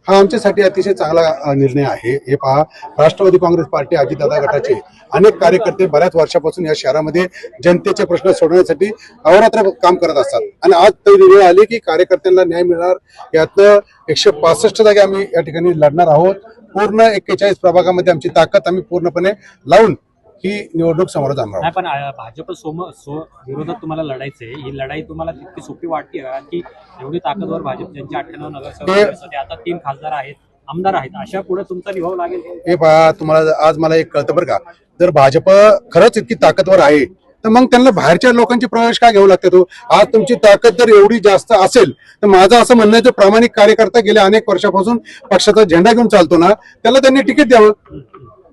हा आमच्यासाठी अतिशय चांगला निर्णय आहे। हे पहा, राष्ट्रवादी काँग्रेस पार्टी अजितदादा गटाचे अनेक कार्यकर्ते बऱ्याच वर्षापासून या शहरामध्ये जनतेचे प्रश्न सोडवण्यासाठी अहोरात्र काम करत असतात आणि आज ती वेळ आली की कार्यकर्त्यांना न्याय मिळणार। यातनं 165 जागी आम्ही या ठिकाणी लढणार आहोत। पूर्ण 41 प्रभागामध्ये आमची ताकद आम्ही पूर्णपणे लावून ही निवडणूक समोर जाणार आहोत। पण भाजप विरोधात तुम्हाला लढायचंय, ही लढाई तुम्हाला तितकी सोपी वाटते का की एवढी ताकदवर भाजप ज्यांचे 98 नगरसेवक आता 3 खासदार आहेत, आमदार आहेत, अशा पुढे तुमचा निभाव लागेल? हे पहा, तुम्हाला आज मला एक कळतं बरं का, जर भाजप खरंच इतकी ताकदवर आहे तर मग त्यांना बाहेरच्या लोकांचे प्रवेश का घ्यावं लागते? तो आज तुमची ताकद जर एवढी जास्त असेल तर माझं असं म्हणणं आहे, जो प्रामाणिक कार्यकर्ता गेल्या अनेक वर्षापासून पक्षाचा झेंडा घेऊन चालतो ना, त्याला त्यांनी तिकीट द्यावं।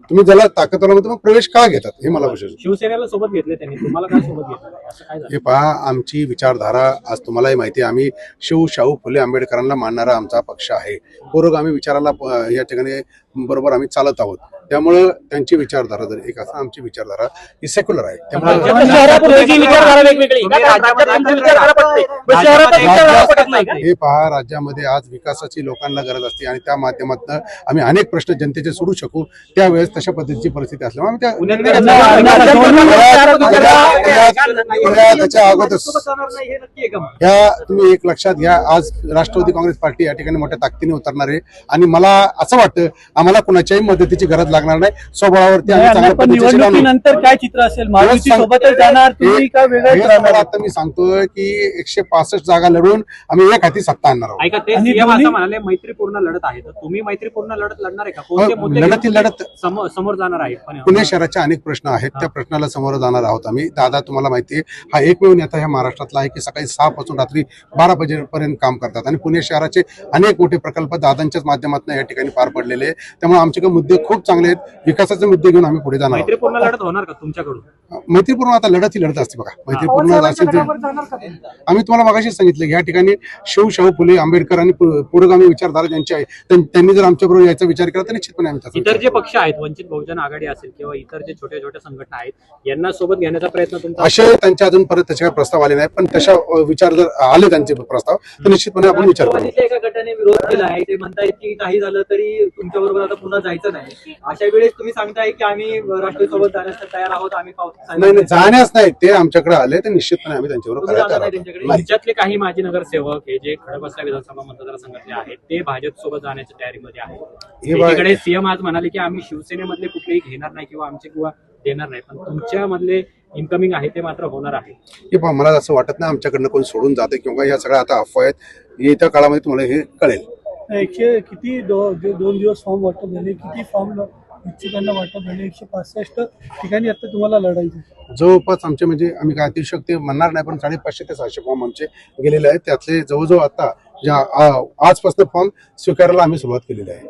तुम्ही ज्याला ताकदवर म्हणतो मग प्रवेश का घेतात हे मला विशेष। शिवसेनेला सोबत घेतले त्यांनी, तुम्हाला काय सोबत घेतलं? असं काय झालं? हे पहा, आमची विचारधारा आज तुम्हालाही माहिती आहे, आम्ही शाहू फुले आंबेडकरांना मानणारा आमचा पक्ष आहे। पुरोगामी विचाराला या ठिकाणी बरोबर आम्ही चालत आहोत। त्यामुळे त्यांची विचारधारा जर एक असं, आमची विचारधारा ही सेक्युलर आहे। त्यामुळे हे पहा, राज्यामध्ये आज विकासाची लोकांना गरज असते आणि त्या माध्यमातून आम्ही अनेक प्रश्न जनतेचे सोडू शकू। त्यावेळेस तशा पद्धतीची परिस्थिती असल्यामुळे त्याच्या अगोदर ह्या तुम्ही एक लक्षात घ्या, आज राष्ट्रवादी काँग्रेस पार्टी या ठिकाणी मोठ्या ताकदीने उतरणार आहे आणि मला असं वाटतं आम्हाला कुणाच्याही मदतीची गरज लागणार नाही। स्वबळावरती निवडणुकीनंतर काय चित्र असेल? महायुती सोबतच जाणार तुम्ही का वेगळं? आता मी सांगतोय की 165 जागा लढून आम्ही एक हाती सत्ता आणणार आहोत। ऐका, ते सीएम असं म्हणाले मैत्रीपूर्ण लढत आहे, तर तुम्ही मैत्रीपूर्ण लढत लढणार आहे का? कोणते मुद्दे लढत समोर जाणार आहे? पुणे शहराचे अनेक प्रश्न आहेत, त्या प्रश्नाला समोर जाणार आहोत आम्ही। दादा तुम्हाला माहिती आहे, हा एकमेव नेता ह्या महाराष्ट्रातला आहे की सकाळी 6 पासून रात्री 12 वाजेपर्यंत काम करतात आणि पुणे शहराचे अनेक मोठे प्रकल्प दादांच्याच माध्यमातून या ठिकाणी पार पडलेले आहे। त्यामुळे आमचे मुद्दे खूप चांगले आहेत, विकासाचे मुद्दे घेऊन आम्ही पुढे जाणार आहोत। मैत्रीपूर्ण लढत होणार का तुमच्याकडून? मैत्रीपूर्ण आता लढत ही लढत असते बघा। मैत्रीपूर्ण असेल तर आम्ही तुम्हाला मगाशी सांगितलं, या ठिकाणी शाहू फुले आंबेडकर आणि पुरोगामी विचारधारा ज्यांची आहे त्यांनी जर आमच्याबरोबर याचा विचार केला तर निश्चितपणे आम्ही इतर जे पक्ष आहेत, वंचित बहुजन आघाडी असेल किंवा इतर जे छोट्या छोट्या संघटना आहेत, यांना सोबत घेण्याचा प्रयत्न तुमचा? असे त्यांच्या अजून परत त्याचे काही प्रस्ताव आले नाही, पण तशा विचार जर आले त्यांचे प्रस्ताव तर निश्चितपणे आपण विचार करू। एका गटाने विरोध केला आहे, ते म्हणतायत की काही झालं तरी तुमच्या बरोबर आता पुन्हा जायचं नाही। अशा वेळेस तुम्ही सांगताय की आम्ही राष्ट्रवादी सोबत जाण्यास तयार आहोत, आम्ही नाही जाण्यास नाही, ते आमच्याकडे आले तर निश्चितपणे आम्ही त्यांच्याबरोबर राज्यातले काही माजी नगरसेवक हे जे खडकवासला विधानसभा मतदारसंघातले आहेत ते भाजप सोबत जाण्याच्या तयारीमध्ये आहेत। एकीकडे सीएम आज म्हणाले की आम्ही शिवसेनेमधले कुठलेही घेणार नाही किंवा देणार नाही, पण तुमच्या मधले इन्कमिंग आहे ते मात्र होणार आहे। हे पहा, मला असं वाटत नाही आमच्याकडनं कोण सोडून जाते किंवा ह्या सगळ्या आता अफवा आहेत। येत्या काळामध्ये तुम्हाला हे कळेल। 100 किती 2 दिवस फॉर्म वाटप झाले, किती फॉर्म इच्छुकांना वाटप झाले? 165 ठिकाणी आता तुम्हाला लढायचं। जवळपास आमचे म्हणजे आम्ही काय अतिशयोक्ती म्हणणार नाही, पण 550 ते 600 फॉर्म आमचे गेलेले आहेत। त्यातले जवळजवळ आता ज्या आजपासून फॉर्म स्वीकारायला आम्ही सुरुवात केलेली आहे।